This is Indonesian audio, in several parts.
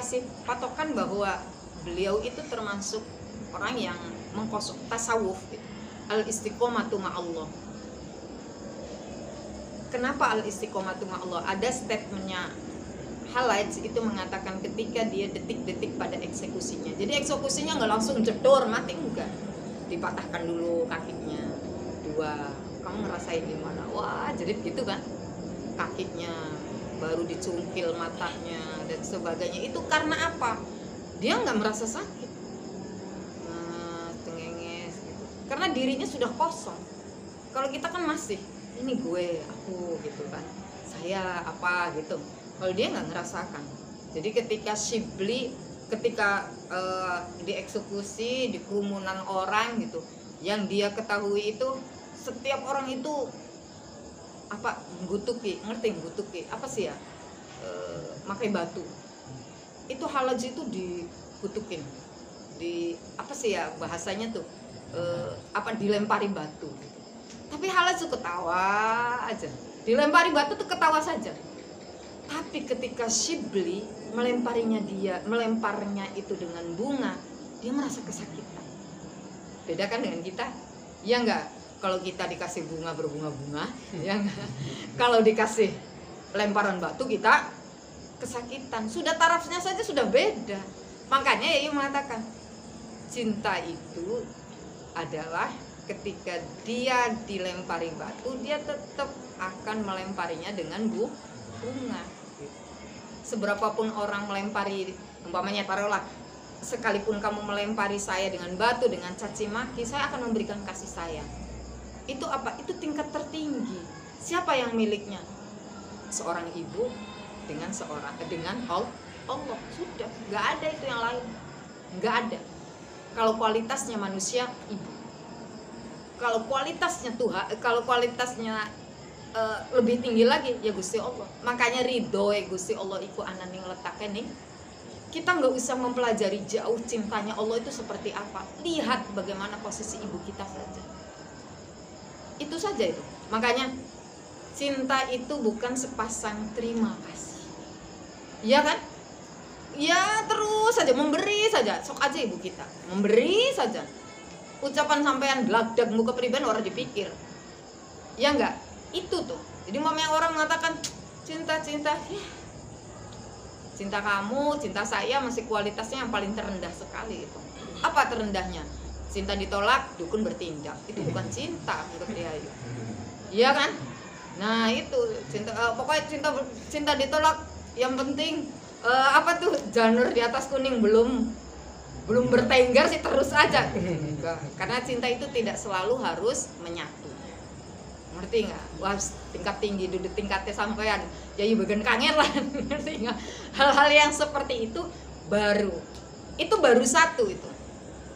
dikasih patokan bahwa beliau itu termasuk orang yang mengkosong tasawuf gitu. Al-istiqomatu ma'allah. Kenapa al-istiqomatu ma'allah? Ada statementnya Halaij itu mengatakan ketika dia detik-detik pada eksekusinya. Jadi eksekusinya nggak langsung jedor mati, enggak. Dipatahkan dulu kakinya dua. Kamu ngerasain gimana? Wah, jerit gitu kan kakinya, baru dicungkil matanya dan sebagainya. Itu karena apa? Dia nggak merasa sakit, tengenges gitu. Karena dirinya sudah kosong. Kalau kita kan masih, ini gue, aku gitu kan, saya apa gitu. Kalau dia nggak ngerasakan. Jadi ketika Shibli, ketika dieksekusi di kerumunan orang gitu, yang dia ketahui itu setiap orang itu apa, nggutuki, ngerti nggutuki apa sih ya, pakai batu. Itu Halaij itu dikutukin, di apa sih ya bahasanya tuh, apa, dilempari batu gitu. Tapi Halaij tuh ketawa aja, dilempari batu tuh ketawa saja. Tapi ketika Shibli melemparnya itu dengan bunga, dia merasa kesakitan. Beda kan dengan kita? Ya enggak? Kalau kita dikasih bunga berbunga-bunga, ya enggak? Kalau dikasih lemparan batu kita kesakitan. Sudah tarafnya saja sudah beda. Makanya Yayi mengatakan cinta itu adalah ketika dia dilempari batu, dia tetap akan melemparinya dengan bunga. Seberapapun orang melempari, umpamanya taruhlah, sekalipun kamu melempari saya dengan batu, dengan caci maki, saya akan memberikan kasih sayang. Itu apa? Itu tingkat tertinggi. Siapa yang miliknya? Seorang ibu dengan Allah. Sudah, nggak ada itu yang lain, nggak ada. Kalau kualitasnya manusia, ibu. Kalau kualitasnya Tuhan, kalau kualitasnya lebih tinggi lagi, ya Gusti Allah. Makanya ridho ya Gusti Allah iku ananing letaknya nih. Kita nggak usah mempelajari jauh cintanya Allah itu seperti apa. Lihat bagaimana posisi ibu kita saja. Itu saja itu. Makanya cinta itu bukan sepasang terima kasih. Iya kan? Ya terus saja memberi saja. Sok aja ibu kita memberi saja. Ucapan sampean blagdag muka pribadi orang dipikir. Ya enggak? Itu tuh. Jadi mamanya orang mengatakan cinta ya. Cinta kamu, cinta saya masih kualitasnya yang paling terendah sekali itu. Apa terendahnya? Cinta ditolak, dukun bertindak. Itu bukan cinta menurut dia. Iya kan? Nah, itu cinta, pokoknya cinta ditolak, yang penting apa tuh, janur di atas kuning belum bertengger sih terus aja. Karena cinta itu tidak selalu harus menyatu. Ngerti nggak? Wah, tingkat tinggi duduk tingkatnya sampean jadi bagian kangen lah. Ngerti nggak? Hal-hal yang seperti itu baru satu itu.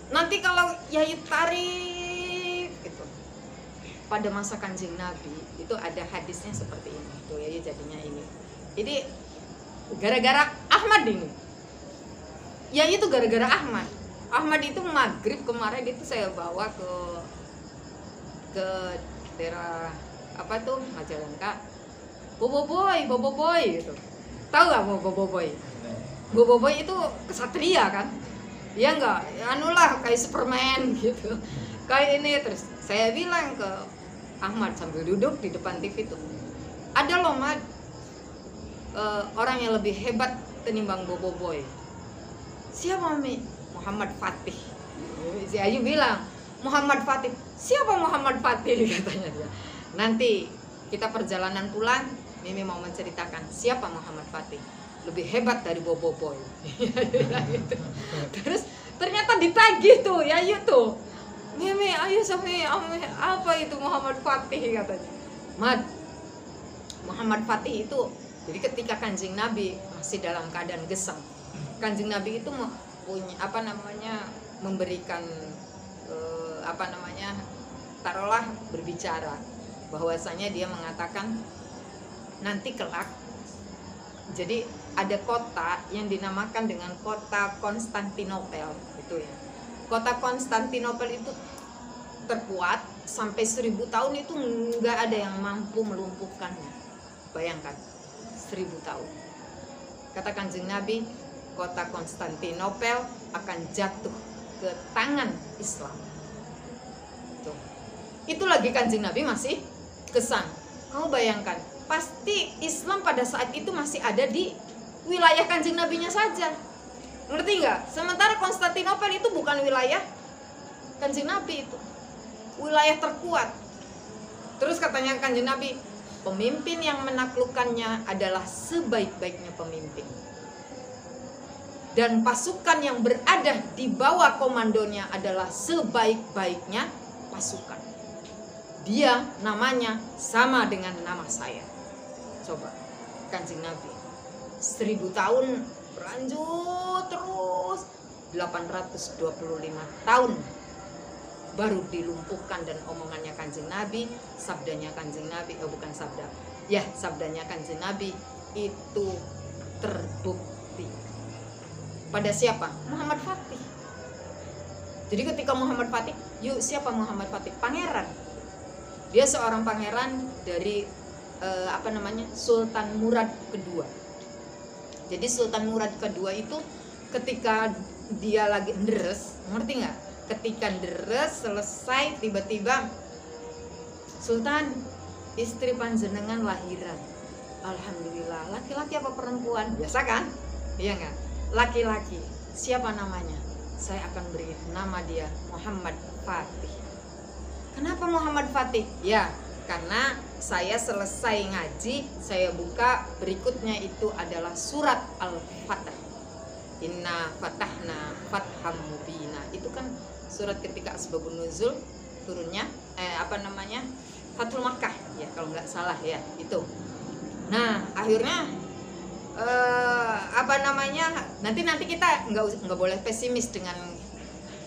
Nanti kalau Yayi tarik gitu, pada masa Kanjeng Nabi itu ada hadisnya seperti ini. Tuh Yayi jadinya ini. Jadi gara-gara Ahmad ini. Yayi itu gara-gara Ahmad. Ahmad itu maghrib kemarin itu saya bawa ke daerah apa tuh Majalengka, Boboiboy gitu. Tahu nggak Boboiboy? Boboiboy itu kesatria kan? Ya enggak, anulah kayak Superman gitu. Kayak ini. Terus saya bilang ke Ahmad sambil duduk di depan TV itu, ada loh Mad, orang yang lebih hebat tenimbang Boboiboy. Siapa Mi? Muhammad Fatih. Si Ayu bilang Muhammad Fatih. Siapa Muhammad Fatih katanya dia. Nanti kita perjalanan pulang, Mimi mau menceritakan siapa Muhammad Fatih. Lebih hebat dari Boboiboy. Terus ternyata ditagih tuh, ya yuk tuh. Mimi, ayo Sofi, apa itu Muhammad Fatih katanya. Mad, Muhammad Fatih itu, jadi ketika Kanjeng Nabi masih dalam keadaan gesang, Kanjeng Nabi itu punya memberikan taruhlah berbicara bahwasanya dia mengatakan nanti kelak, jadi ada kota yang dinamakan dengan kota Konstantinopel itu ya. Kota Konstantinopel itu terkuat sampai 1000 tahun itu nggak ada yang mampu melumpuhkannya. Bayangkan 1000 tahun. Kata Kanjeng Nabi, kota Konstantinopel akan jatuh ke tangan Islam. Tuh. Itu lagi Kanjeng Nabi masih kesang. Kamu bayangkan, pasti Islam pada saat itu masih ada di wilayah Kanjeng Nabinya saja. Ngerti nggak? Sementara Konstantinopel itu bukan wilayah Kanjeng Nabi, itu wilayah terkuat. Terus katanya Kanjeng Nabi, pemimpin yang menaklukkannya adalah sebaik-baiknya pemimpin. Dan pasukan yang berada di bawah komandonya adalah sebaik-baiknya pasukan. Dia namanya sama dengan nama saya. Coba, Kanjeng Nabi 1000 tahun berlanjut terus, 825 tahun baru dilumpuhkan, dan omongannya Kanjeng Nabi, sabdanya Kanjeng Nabi, bukan sabda, ya sabdanya Kanjeng Nabi itu terbukti. Pada siapa? Muhammad Fatih. Jadi ketika Muhammad Fatih, siapa Muhammad Fatih? Pangeran. Dia seorang pangeran dari Sultan Murad kedua. Jadi Sultan Murad kedua itu ketika dia lagi deres, ngerti nggak? Ketika deres selesai, tiba-tiba, Sultan, istri panjenengan lahiran. Alhamdulillah. Laki-laki apa perempuan? Biasa kan? Iya nggak? Laki-laki. Siapa namanya? Saya akan beri nama dia Muhammad Fatih. Kenapa Muhammad Fatih? Ya, karena saya selesai ngaji, saya buka berikutnya itu adalah surat Al-Fatah. Inna fatahna fatham mubina. Itu kan surat ketika asbabun nuzul turunnya Fathul Makkah ya kalau nggak salah ya itu. Nah, akhirnya nanti kita nggak boleh pesimis dengan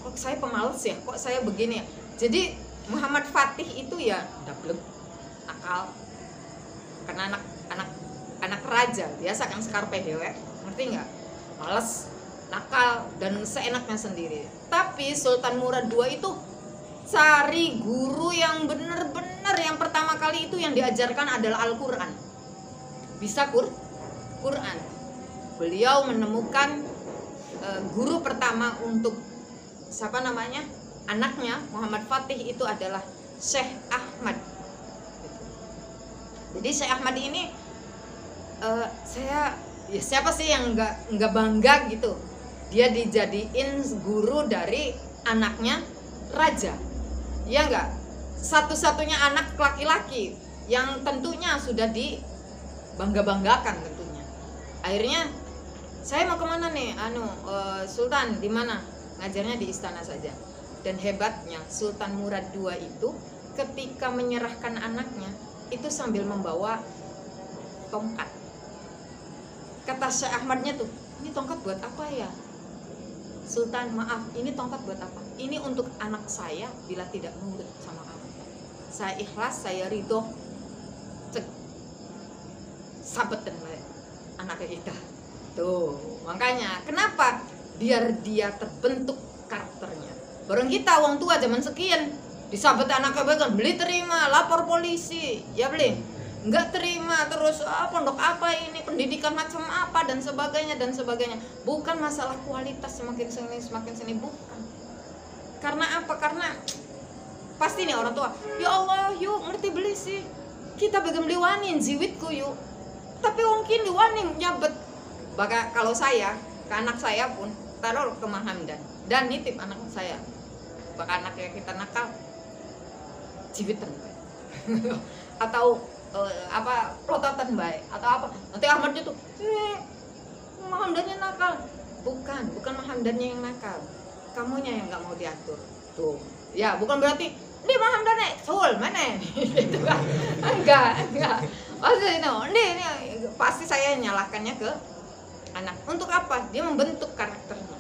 kok saya pemalas ya, kok saya begini ya. Jadi Muhammad Fatih itu ya dablek, nakal, karena anak raja biasa kan sekarpe dewe, ngerti nggak? Males, nakal, dan seenaknya sendiri. Tapi Sultan Murad II itu cari guru yang benar-benar, yang pertama kali itu yang diajarkan adalah Al-Quran. Bisa Quran. Beliau menemukan guru pertama untuk anaknya Muhammad Fatih itu adalah Syekh Ahmad. Jadi Syekh Ahmad ini siapa sih yang nggak bangga gitu? Dia dijadiin guru dari anaknya raja, ya nggak? Satu-satunya anak laki-laki yang tentunya sudah dibangga-banggakan tentunya. Akhirnya saya mau kemana nih? Sultan di mana? Ngajarnya di istana saja. Dan hebatnya Sultan Murad II itu ketika menyerahkan anaknya itu sambil membawa tongkat. Kata Syekh Ahmadnya tuh, ini tongkat buat apa ya? Sultan, maaf, ini tongkat buat apa? Ini untuk anak saya bila tidak nurut sama kamu. Saya ikhlas, saya ridho. Sabetan anaknya kita. Tuh, makanya kenapa? Biar dia terbentuk karakternya. Barang kita wong tua zaman sekian disabet anaknya bagan, beli terima, lapor polisi, ya beli. Enggak terima terus pondok apa ini, pendidikan macam apa dan sebagainya. Bukan masalah kualitas semakin sini bukan. Karena apa? Karena pasti nih orang tua, ya Allah yuk ngerti beli sih, kita bagian beli wanin jiwitku yuk, tapi mungkin di wanin nyabet. Bahkan kalau saya ke anak saya pun taruh ke Mahamdan dan nitip anak saya, bahkan anaknya kita nakal jiwitan atau plototan baik atau apa, nanti Ahmadnya tuh Mahamdannya nakal. Bukan Mahamdannya yang nakal, kamunya yang nggak mau diatur tuh ya. Bukan berarti ini Mahamdannya sul mana gitu kan, enggak ini pasti saya nyalahkannya ke anak. Untuk apa? Dia membentuk karakternya.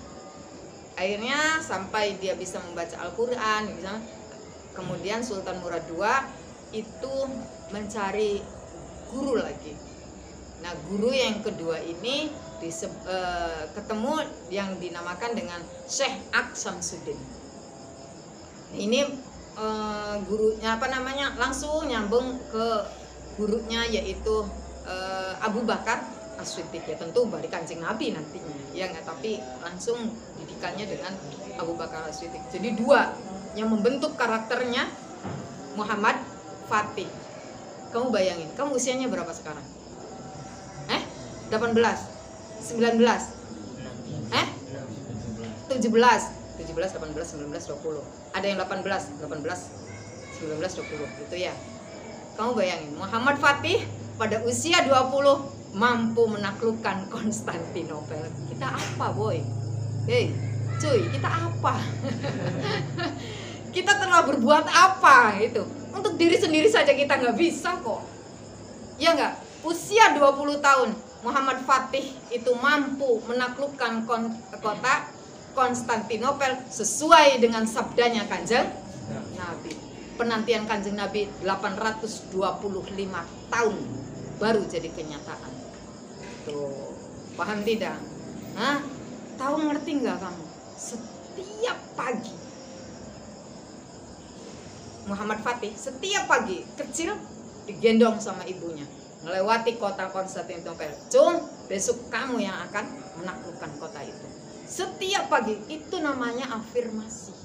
Akhirnya sampai dia bisa membaca Al-Quran, kemudian Sultan Murad II itu mencari guru lagi. Nah, guru yang kedua ini ketemu yang dinamakan dengan Syekh Aksamsuddin. Ini gurunya langsung nyambung ke gurunya yaitu Abu Bakar As-Siddiq, ya tentu dari Kanjeng Nabi nantinya, ya nggak, tapi langsung didikannya dengan Abu Bakar As-Siddiq. Jadi dua yang membentuk karakternya Muhammad Fatih. Kamu bayangin, kamu usianya berapa sekarang? 18, 19, 17, 18, 19, 20. Ada yang 18, 19, 20 gitu ya. Kamu bayangin, Muhammad Fatih pada usia 20 mampu menaklukkan Konstantinopel. Kita apa, boy? Hei, cuy, kita apa? Kita telah berbuat apa itu? Untuk diri sendiri saja kita nggak bisa kok. Ya nggak? Usia 20 tahun Muhammad Fatih itu mampu menaklukkan kota Konstantinopel sesuai dengan sabdanya Kanjeng Nabi. Penantian Kanjeng Nabi 825 tahun baru jadi kenyataan. Tuh, paham tidak? Hah? Tahu, ngerti nggak kamu? Setiap pagi Muhammad Fatih setiap pagi kecil digendong sama ibunya melewati kota Konstantinopel. Cung, besok kamu yang akan menaklukkan kota itu. Setiap pagi, itu namanya afirmasi.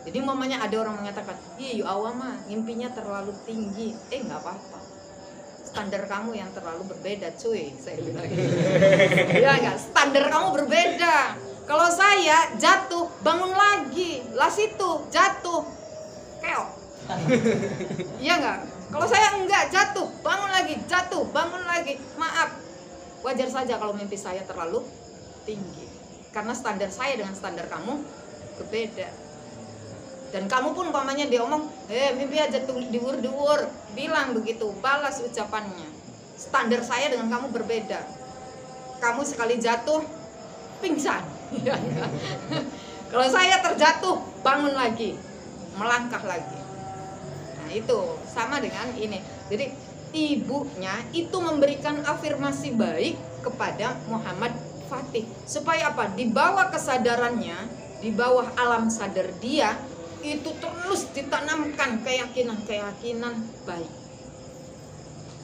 Jadi mamanya ada orang mengatakan, ih awam mah mimpinya terlalu tinggi. Nggak apa-apa, standar kamu yang terlalu berbeda cuy, saya bilang gitu. Ya nggak, standar kamu berbeda. Kalau saya jatuh bangun lagi, lah situ jatuh keok. Iya nggak? Kalau saya enggak, jatuh bangun lagi, jatuh bangun lagi. Maaf, wajar saja kalau mimpi saya terlalu tinggi, karena standar saya dengan standar kamu berbeda. Dan kamu pun umpamanya dia omong, mimpi aja tuh diur-diur, bilang begitu, balas ucapannya. Standar saya dengan kamu berbeda. Kamu sekali jatuh pingsan. Kalau saya terjatuh bangun lagi, melangkah lagi. Nah itu sama dengan ini. Jadi ibunya itu memberikan afirmasi baik kepada Muhammad Fatih supaya apa? Di bawah kesadarannya, di bawah alam sadar dia itu terus ditanamkan keyakinan-keyakinan baik.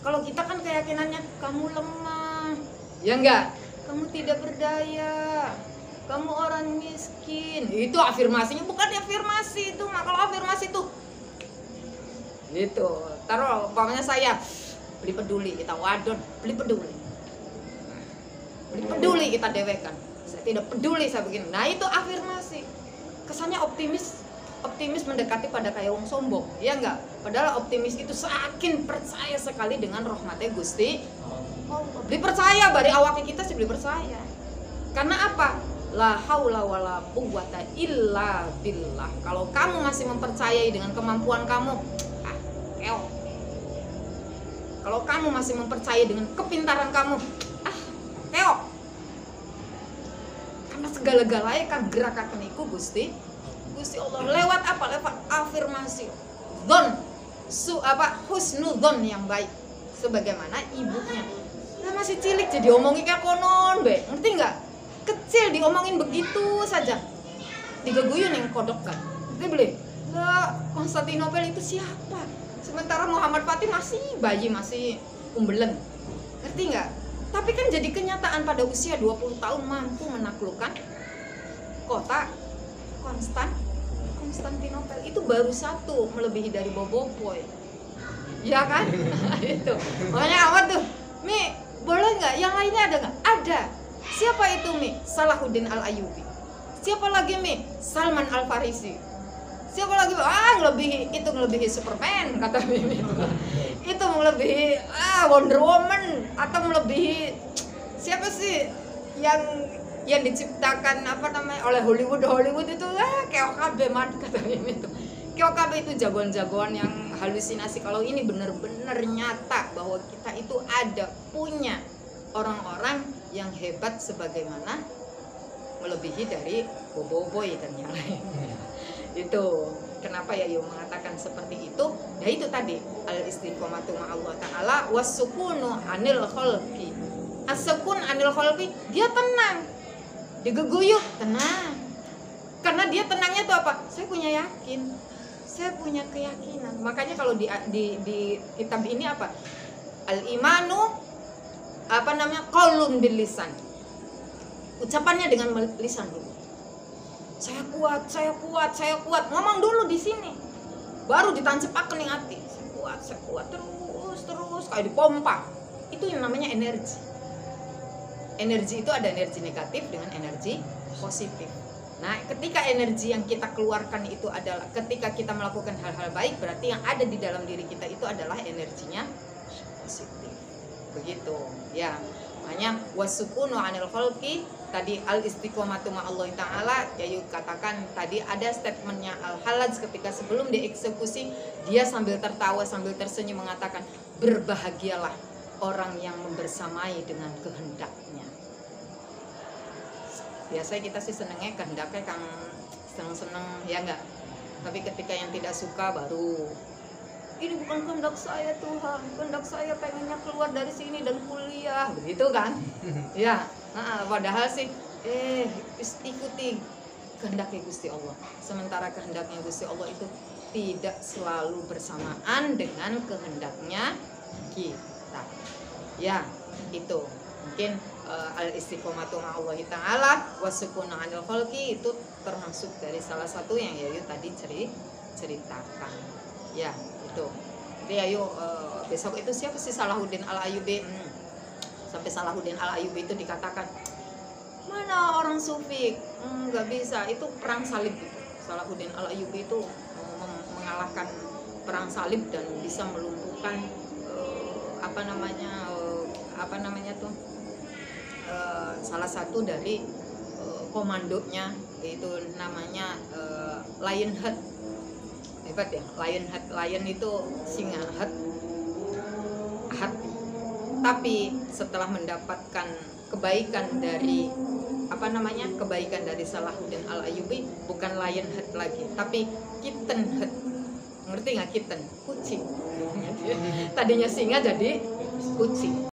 Kalau kita kan keyakinannya kamu lemah, ya enggak? Kamu tidak berdaya, kamu orang miskin. Itu afirmasinya, bukan afirmasi itu. Kalau afirmasi itu gitu. Taruh umpamanya saya beli peduli, kita wadon, beli peduli kita dewekan. Saya tidak peduli, saya begini. Nah itu afirmasi. Kesannya optimis mendekati pada kayak wong sombong, ya enggak? Padahal optimis itu saking percaya sekali dengan rahmatnya Gusti. Beli percaya, dari awalnya kita sih beli percaya. Karena apa? La haula wala quwwata illa billah. Kalau kamu masih mempercayai dengan kemampuan kamu, keok. Kalau kamu masih mempercayai dengan kepintaran kamu, keok. Karena segala-galanya kan gerakan iku Gusti Allah. Lewat apa? Lewat afirmasi. Husnudzon yang baik. Sebagaimana ibunya. Nah masih cilik jadi omongin kayak konon, be. Ngerti nggak? Kecil diomongin begitu saja. Digeguyun yang kodok kan. Ngerti beli? Lah, Konstantinopel itu siapa? Sementara Muhammad Fatih masih bayi, masih umbelen. Ngerti nggak? Tapi kan jadi kenyataan pada usia 20 tahun mampu menaklukkan kota Konstantinopel. Itu baru satu melebihi dari Boboiboy. Ya kan? Itu. Makanya apa tuh? Mi, boleh nggak? Yang lainnya ada nggak? Ada. Siapa itu Mi? Salahuddin Al-Ayyubi. Siapa lagi Mi? Salman Al-Farisi. Siapa lagi? Ngelebihi Superman kata Mimi. Itu melebihi Wonder Woman atau melebihi siapa sih yang diciptakan oleh Hollywood itu KOKB kata Mimi itu. KOKB itu jagoan-jagoan yang halusinasi. Kalau ini benar-benar nyata bahwa kita itu ada punya orang-orang yang hebat sebagaimana melebihi dari Boboiboy dan yang lainnya. Itu kenapa ya mengatakan seperti itu? Ya itu tadi al-istiqomatu ma'allah ta'ala was-sukunu anil khalqi. As-sukun anil khalqi, dia tenang. Digeguyuh, tenang. Karena dia tenangnya itu apa? Saya punya yakin. Saya punya keyakinan. Makanya kalau di kitab ini apa? Al-imanu qaulun bil lisan. Ucapannya dengan lisan dulu. Saya kuat, saya kuat, saya kuat. Ngomong dulu di sini. Baru ditancepaken ning ati. Saya kuat terus kayak dipompa. Itu yang namanya energi. Energi itu ada energi negatif dengan energi positif. Nah, ketika energi yang kita keluarkan itu adalah ketika kita melakukan hal-hal baik, berarti yang ada di dalam diri kita itu adalah energinya positif. Begitu, ya. Makanya wasukunu 'anil khalqi, tadi al istiqomatu ma Allah taala, Yayu katakan tadi ada statementnya Al-Hallaj ketika sebelum dieksekusi, dia sambil tertawa sambil tersenyum mengatakan, berbahagialah orang yang membersamai dengan kehendaknya. Biasanya kita sih senengnya kehendaknya Kang seneng-seneng, ya enggak? Tapi ketika yang tidak suka baru, ini bukan kehendak saya Tuhan, kehendak saya pengennya keluar dari sini dan kuliah, begitu kan? Ya, padahal sih ikuti kehendaknya Gusti Allah. Sementara kehendaknya Gusti Allah itu tidak selalu bersamaan dengan kehendaknya kita. Ya, itu mungkin al-istiqomatu ma'allahi ta'ala wasukunu 'anil khalqi itu termasuk dari salah satu yang Yayu tadi ceritakan. Ya, itu. Jadi Yayu besok itu siapa sih Salahuddin Al-Ayyubi? Sampai Salahuddin Al-Ayyubi itu dikatakan, mana orang sufi? Nggak bisa, itu perang salib gitu. Salahuddin Al-Ayyubi itu mengalahkan perang salib dan bisa melumpuhkan salah satu dari komandonya, yaitu namanya Lionheart. Hebat ya, Lionheart. Lion itu singa, heart hati. Tapi setelah mendapatkan kebaikan dari kebaikan dari Salahuddin Al-Ayyubi, bukan Lionheart lagi, tapi Kittenheart. Ngerti nggak kitten? Kucing. Tadinya singa jadi kucing.